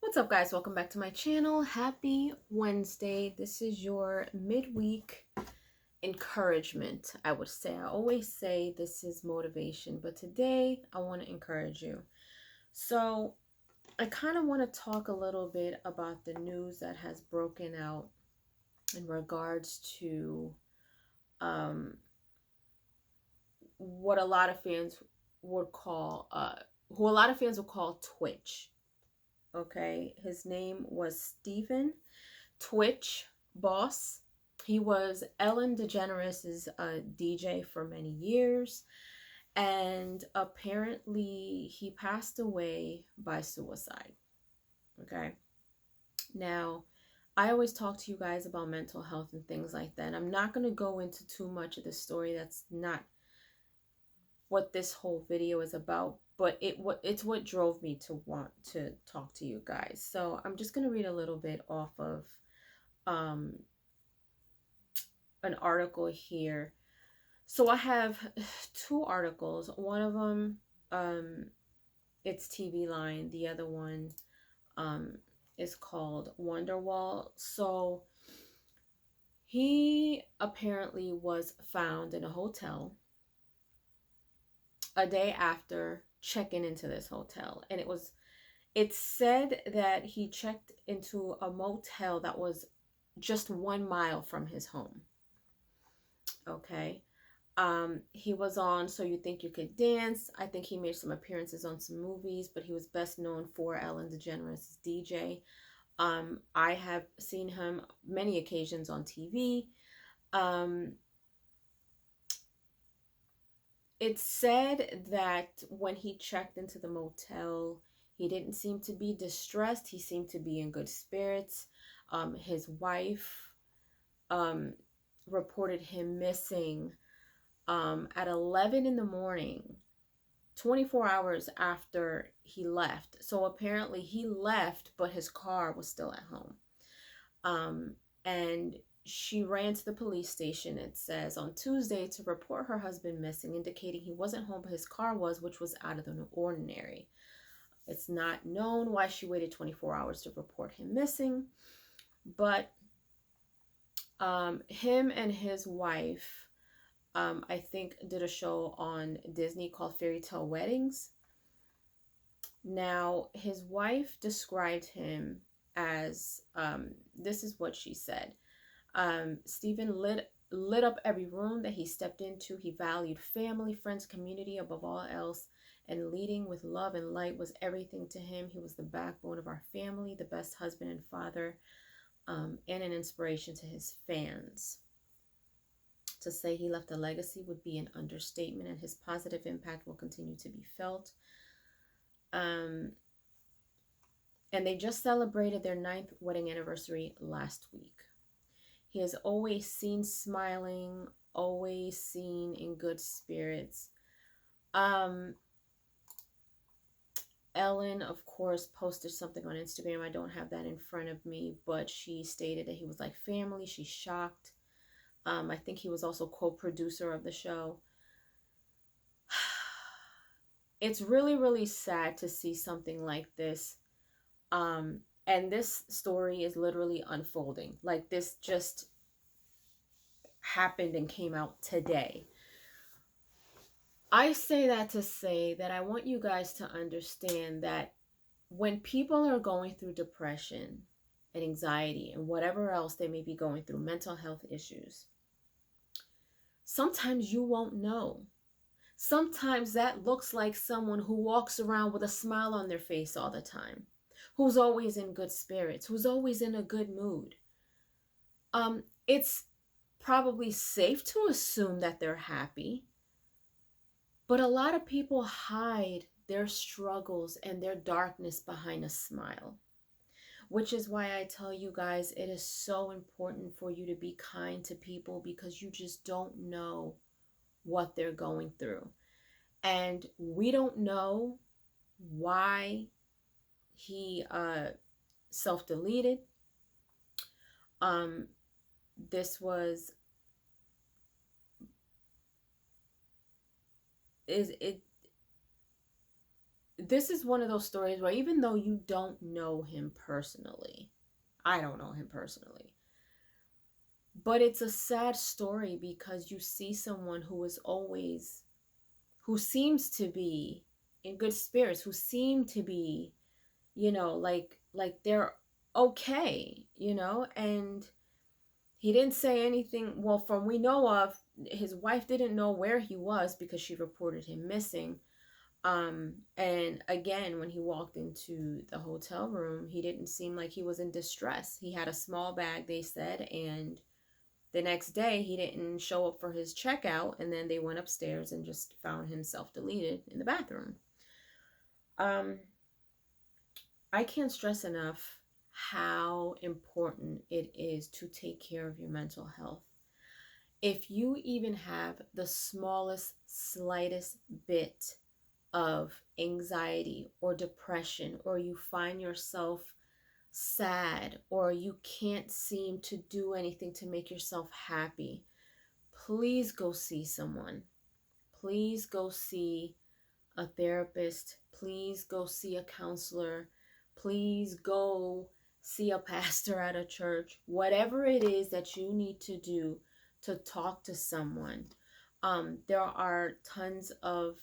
What's up, guys? Welcome back to my channel. Happy Wednesday. This is your midweek encouragement, I would say. I always say this is motivation, but today I want to encourage you. So I kind of want to talk a little bit about the news that has broken out in regards to what a lot of fans would call, who a lot of fans would call Twitch. Okay, his name was Steven Twitch Boss. He was Ellen DeGeneres' DJ for many years, and apparently he passed away by suicide. Okay, now I always talk to you guys about mental health and things like that. I'm not going to go into too much of the story. That's not what this whole video is about, but it's what drove me to want to talk to you guys. So I'm just going to read a little bit off of um an article here. So I have two articles. One of them, it's TV Line. The other one is called Wonderwall. So he apparently was found in a hotel a day after checking into this hotel. And it said that he checked into a motel that was just 1 mile from his home. Okay. He was on So You Think You Could Dance. I think he made some appearances on some movies, but he was best known for Ellen DeGeneres' DJ. I have seen him many occasions on TV. It said that when he checked into the motel, he didn't seem to be distressed. He seemed to be in good spirits. His wife reported him missing at 11 in the morning, 24 hours after he left. So apparently he left, but his car was still at home. And she ran to the police station, it says, on Tuesday to report her husband missing, indicating he wasn't home, but his car was, which was out of the ordinary. It's not known why she waited 24 hours to report him missing, but him and his wife, I think, did a show on Disney called Fairy Tale Weddings. Now, his wife described him as, this is what she said. Stephen lit up every room that he stepped into. He valued family, friends, community above all else, and leading with love and light was everything to him. He was the backbone of our family, the best husband and father, and an inspiration to his fans. To say he left a legacy would be an understatement, and his positive impact will continue to be felt. And they just celebrated their 9th wedding anniversary last week. He is always seen smiling, always seen in good spirits. Ellen, of course, posted something on Instagram. I don't have that in front of me, but she stated that he was like family. She's shocked. I think he was also co-producer of the show. It's really, really sad to see something like this. And this story is literally unfolding. Like, this just happened and came out today. I say that to say that I want you guys to understand that when people are going through depression and anxiety and whatever else they may be going through, mental health issues, sometimes you won't know. Sometimes that looks like someone who walks around with a smile on their face all the time, who's always in good spirits, who's always in a good mood. It's probably safe to assume that they're happy, but a lot of people hide their struggles and their darkness behind a smile, which is why I tell you guys it is so important for you to be kind to people, because you just don't know what they're going through. And we don't know why he self-deleted. This was this is one of those stories where even though you don't know him personally, I don't know him personally, but it's a sad story because you see someone who is always, who seems to be in good spirits, who seem to be, like they're okay, and he didn't say anything. Well, from we know of, his wife didn't know where he was because she reported him missing. And again, when he walked into the hotel room, he didn't seem like he was in distress. He had a small bag, they said, and the next day he didn't show up for his checkout, and then they went upstairs and just found himself deleted in the bathroom. I can't stress enough how important it is to take care of your mental health. If you even have the smallest, slightest bit of anxiety or depression, or you find yourself sad, or you can't seem to do anything to make yourself happy, please go see someone. Please go see a therapist. Please go see a counselor. Please go see a pastor at a church. Whatever it is that you need to do to talk to someone. There are tons of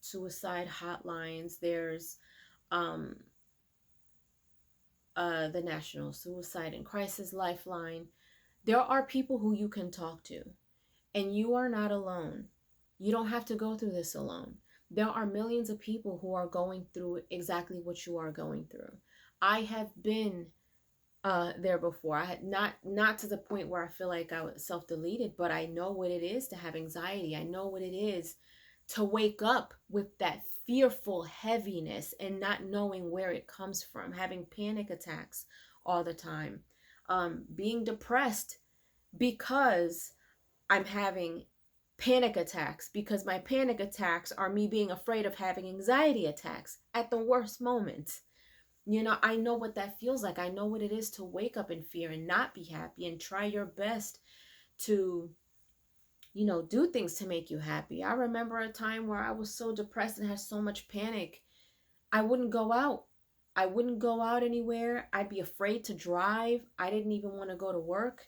suicide hotlines. There's the National Suicide and Crisis Lifeline. There are people who you can talk to, and you are not alone. You don't have to go through this alone. There are millions of people who are going through exactly what you are going through. I have been there before. I had not to the point where I feel like I was self-deleted, but I know what it is to have anxiety. I know what it is to wake up with that fearful heaviness and not knowing where it comes from, having panic attacks all the time, being depressed because I'm having panic attacks, because my panic attacks are me being afraid of having anxiety attacks at the worst moments. I know what that feels like. I know what it is to wake up in fear and not be happy, and try your best to, do things to make you happy. I remember a time where I was so depressed and had so much panic, I wouldn't go out. I wouldn't go out anywhere. I'd be afraid to drive. I didn't even want to go to work.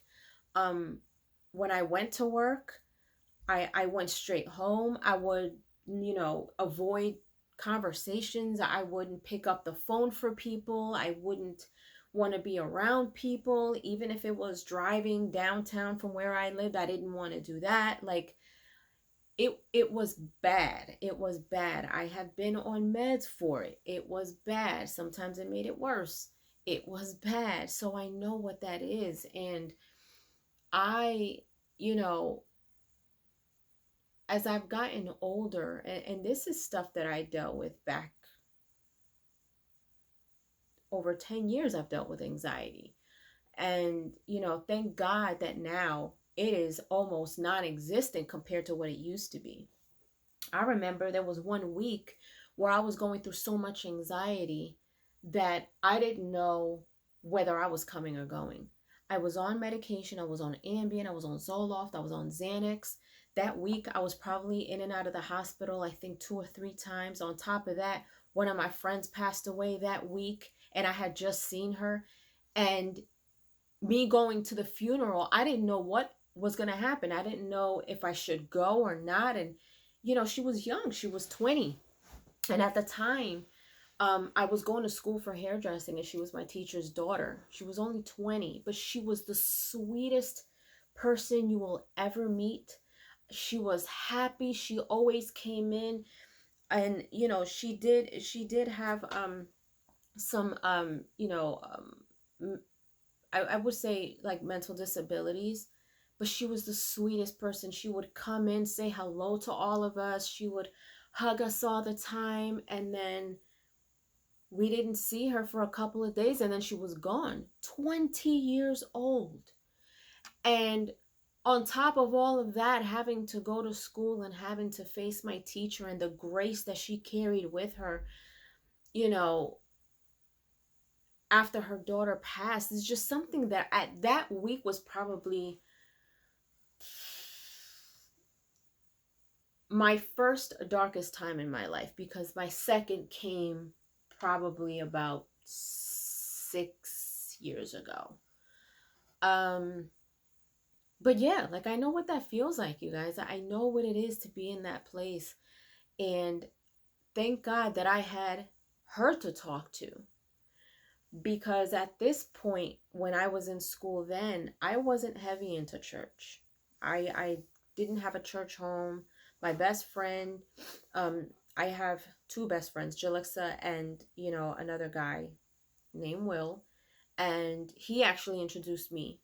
When I went to work, I went straight home. I would, avoid conversations. I wouldn't pick up the phone for people. I wouldn't want to be around people. Even if it was driving downtown from where I lived, I didn't want to do that. Like, it was bad. It was bad. I have been on meds for it. It was bad. Sometimes it made it worse. It was bad. So I know what that is. And I, you know, as I've gotten older, and this is stuff that I dealt with back over 10 years, I've dealt with anxiety. And, thank God that now it is almost non-existent compared to what it used to be. I remember there was one week where I was going through so much anxiety that I didn't know whether I was coming or going. I was on medication. I was on Ambien. I was on Zoloft. I was on Xanax. That week, I was probably in and out of the hospital, I think 2 or 3 times. On top of that, one of my friends passed away that week, and I had just seen her. And me going to the funeral, I didn't know what was going to happen. I didn't know if I should go or not. And, she was young. She was 20. And at the time, I was going to school for hairdressing, and she was my teacher's daughter. She was only 20, but she was the sweetest person you will ever meet. She was happy. She always came in, and she did have some I would say like mental disabilities, but she was the sweetest person. She would come in, say hello to all of us. She would hug us all the time, and then we didn't see her for a couple of days, and then she was gone. 20 years old. And on top of all of that, having to go to school and having to face my teacher and the grace that she carried with her, after her daughter passed, is just something that at that week was probably my first darkest time in my life, because my second came probably about 6 years ago. But yeah, like I know what that feels like, you guys. I know what it is to be in that place. And thank God that I had her to talk to. Because at this point, when I was in school then, I wasn't heavy into church. I didn't have a church home. My best friend, I have two best friends, Jalixa and, another guy named Will. And he actually introduced me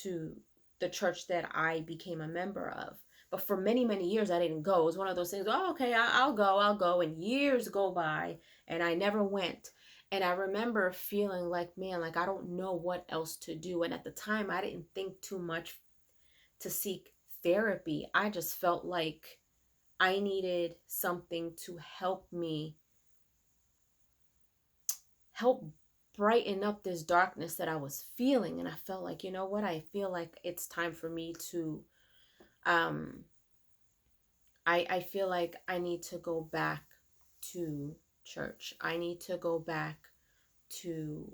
to the church that I became a member of. But for many, many years, I didn't go. It was one of those things, oh, okay, I'll go. And years go by, and I never went. And I remember feeling like, man, like I don't know what else to do. And at the time, I didn't think too much to seek therapy. I just felt like I needed something to help me, help brighten up this darkness that I was feeling. And I felt like, you know what? I feel like it's time for me to, I feel like I need to go back to church. I need to go back to,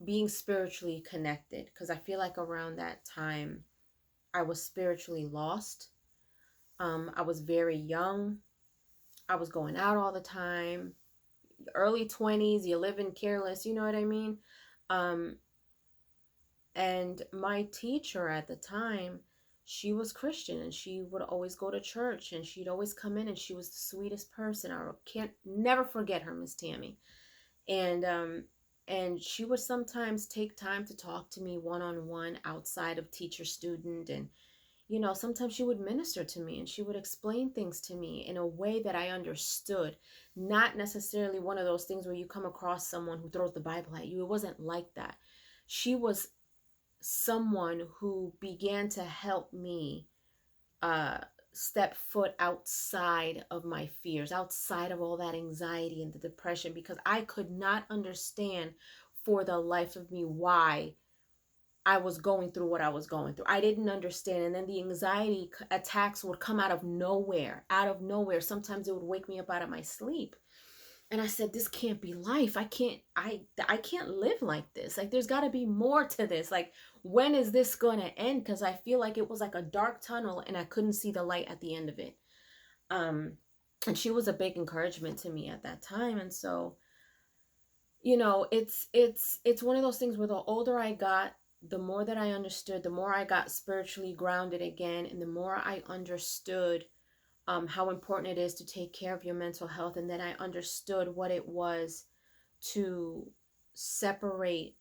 being spiritually connected, because I feel like around that time I was spiritually lost. I was very young. I was going out all the time. Early 20s, you're living careless, you know what I mean? And my teacher at the time, she was Christian, and she would always go to church, and she'd always come in, and she was the sweetest person. I can't never forget her, Miss Tammy. And she would sometimes take time to talk to me one-on-one outside of teacher student. And sometimes she would minister to me, and she would explain things to me in a way that I understood. Not necessarily one of those things where you come across someone who throws the Bible at you. It wasn't like that. She was someone who began to help me step foot outside of my fears, outside of all that anxiety and the depression, because I could not understand for the life of me why I was going through what I was going through. I didn't understand. And then the anxiety attacks would come out of nowhere, Sometimes it would wake me up out of my sleep. And I said, this can't be life. I can't live like this. Like, there's got to be more to this. Like, when is this going to end? Because I feel like it was like a dark tunnel, and I couldn't see the light at the end of it. And she was a big encouragement to me at that time. And so, it's one of those things where the older I got, the more that I understood, the more I got spiritually grounded again, and the more I understood how important it is to take care of your mental health. And then I understood what it was to separate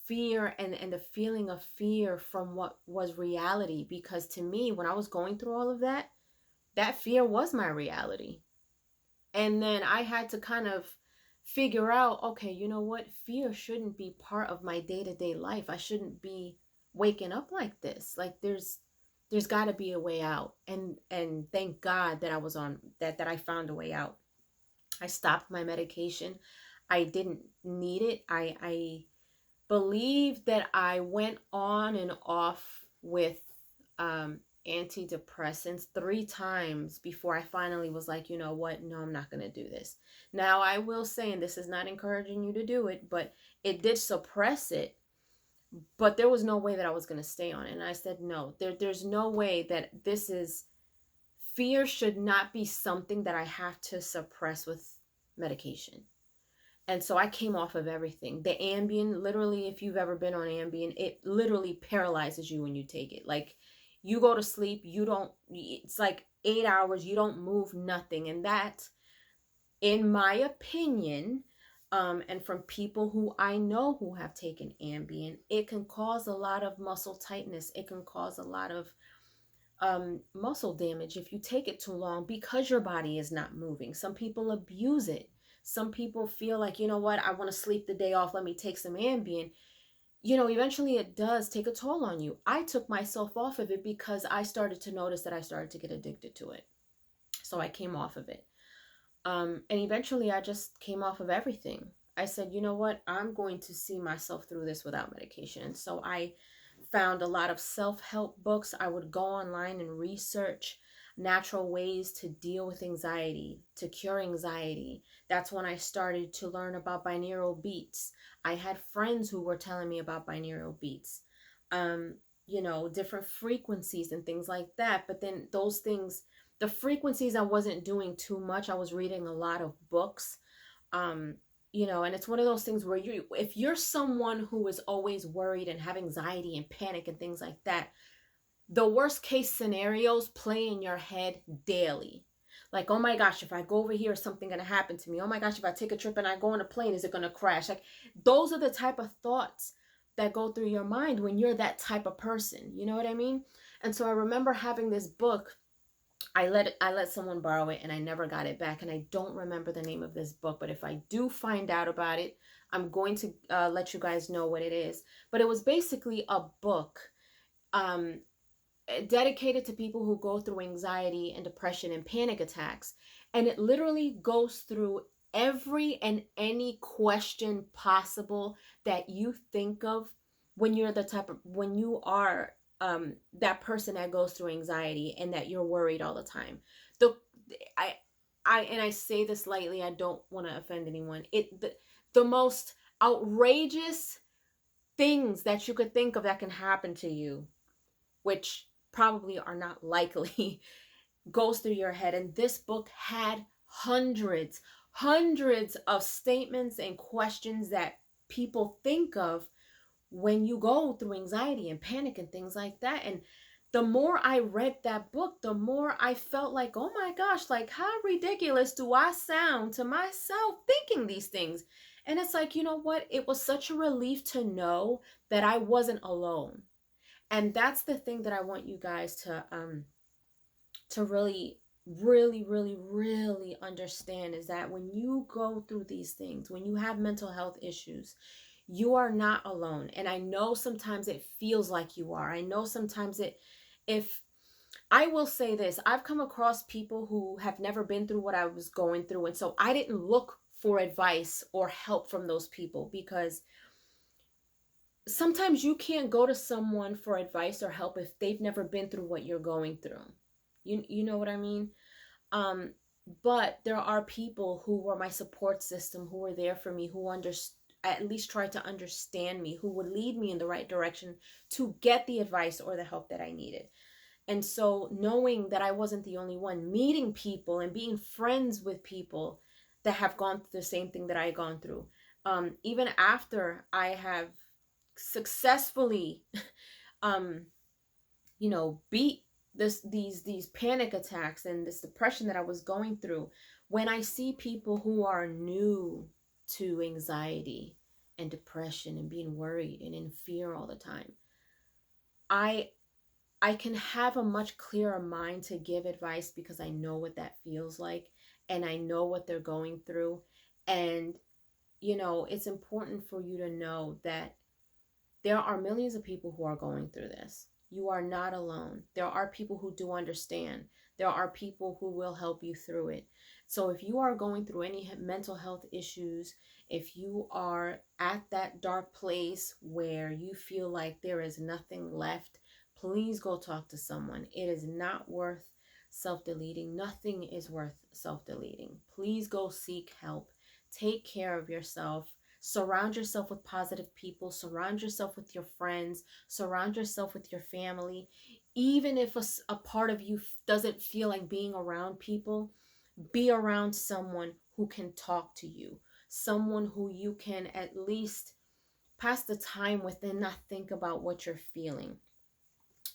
fear and the feeling of fear from what was reality. Because to me, when I was going through all of that, that fear was my reality. And then I had to kind of figure out, okay, you know what? Fear shouldn't be part of my day-to-day life. I shouldn't be waking up like this. Like, there's got to be a way out. And thank God that I was on that I found a way out. I stopped my medication. I didn't need it. I believe that I went on and off with antidepressants 3 times before I finally was like, you know what? No, I'm not going to do this. Now, I will say, and this is not encouraging you to do it, but it did suppress it. But there was no way that I was going to stay on it. And I said, no, there's no way that fear should not be something that I have to suppress with medication. And so I came off of everything. The Ambien, literally, if you've ever been on Ambien, it literally paralyzes you when you take it. Like, you go to sleep, it's like 8 hours, you don't move, nothing. And that, in my opinion, and from people who I know who have taken Ambien, it can cause a lot of muscle tightness. It can cause a lot of muscle damage if you take it too long, because your body is not moving. Some people abuse it. Some people feel like, you know what, I want to sleep the day off, let me take some Ambien. Eventually it does take a toll on you. I took myself off of it because I started to notice that I started to get addicted to it. So I came off of it. And eventually I just came off of everything. I said, you know what, I'm going to see myself through this without medication. So I found a lot of self-help books. I would go online and research natural ways to deal with anxiety, to cure anxiety. That's when I started to learn about binaural beats. I had friends who were telling me about binaural beats, you know, different frequencies and things like that. But then those things, the frequencies, I wasn't doing too much. I was reading a lot of books. You know, and it's one of those things where if you're someone who is always worried and have anxiety and panic and things like that, the worst case scenarios play in your head daily. Like, oh my gosh, if I go over here, is something going to happen to me? Oh my gosh, if I take a trip and I go on a plane, is it going to crash? Like, those are the type of thoughts that go through your mind when you're that type of person. You know what I mean? And so I remember having this book. I let someone borrow it and I never got it back, and I don't remember the name of this book, but if I do find out about it, I'm going to let you guys know what it is. But it was basically a book dedicated to people who go through anxiety and depression and panic attacks, and it literally goes through every and any question possible that you think of when you're when you are that person that goes through anxiety and that you're worried all the time. The I and I say this lightly, I don't want to offend anyone. The most outrageous things that you could think of that can happen to you, which probably are not likely, goes through your head. And this book had hundreds of statements and questions that people think of when you go through anxiety and panic and things like that. And the more I read that book, the more I felt like, oh my gosh, like how ridiculous do I sound to myself thinking these things? And it's like, you know what? It was such a relief to know that I wasn't alone. And that's the thing that I want you guys to really understand, is that when you go through these things, when you have mental health issues, you are not alone. And I know sometimes it feels like you are. I know sometimes if I will say this, I've come across people who have never been through what I was going through. And so I didn't look for advice or help from those people, because sometimes you can't go to someone for advice or help if they've never been through what you're going through. You know what I mean? But there are people who were my support system, who were there for me, who at least tried to understand me, who would lead me in the right direction to get the advice or the help that I needed. And so knowing that I wasn't the only one, meeting people and being friends with people that have gone through the same thing that I had gone through, even after I have successfully beat these panic attacks and this depression that I was going through, when I see people who are new to anxiety and depression and being worried and in fear all the time, I can have a much clearer mind to give advice, because I know what that feels like and I know what they're going through. And it's important for you to know that there are millions of people who are going through this. You are not alone. There are people who do understand. There are people who will help you through it. So if you are going through any mental health issues, if you are at that dark place where you feel like there is nothing left, please go talk to someone. It is not worth self-deleting. Nothing is worth self-deleting. Please go seek help. Take care of yourself. Surround yourself with positive people. Surround yourself with your friends. Surround yourself with your family. Even if a part of you doesn't feel like being around people, be around someone who can talk to you. Someone who you can at least pass the time with and not think about what you're feeling.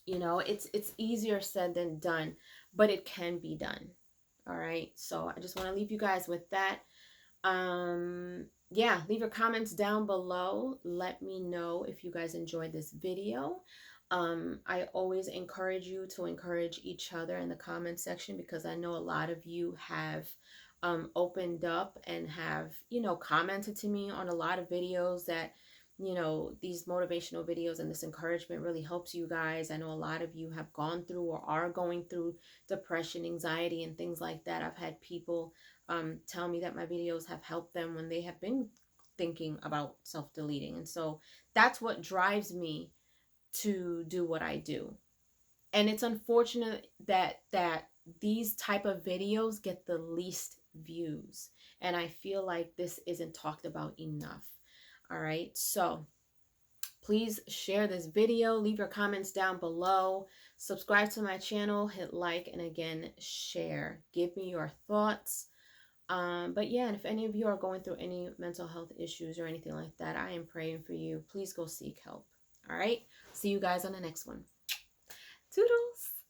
It's easier said than done, but it can be done. All right. So I just want to leave you guys with that. Yeah, leave your comments down below. Let me know if you guys enjoyed this video. I always encourage you to encourage each other in the comment section, because I know a lot of you have opened up and have, commented to me on a lot of videos that, these motivational videos and this encouragement really helps you guys. I know a lot of you have gone through or are going through depression, anxiety, and things like that. I've had people tell me that my videos have helped them when they have been thinking about self-deleting. And so that's what drives me to do what I do. And it's unfortunate that these type of videos get the least views, and I feel like this isn't talked about enough. All right, so please share this video, leave your comments down below, subscribe to my channel, hit like, and again, share. Give me your thoughts. But yeah, and if any of you are going through any mental health issues or anything like that, I am praying for you. Please go seek help. All right, see you guys on the next one. Toodles.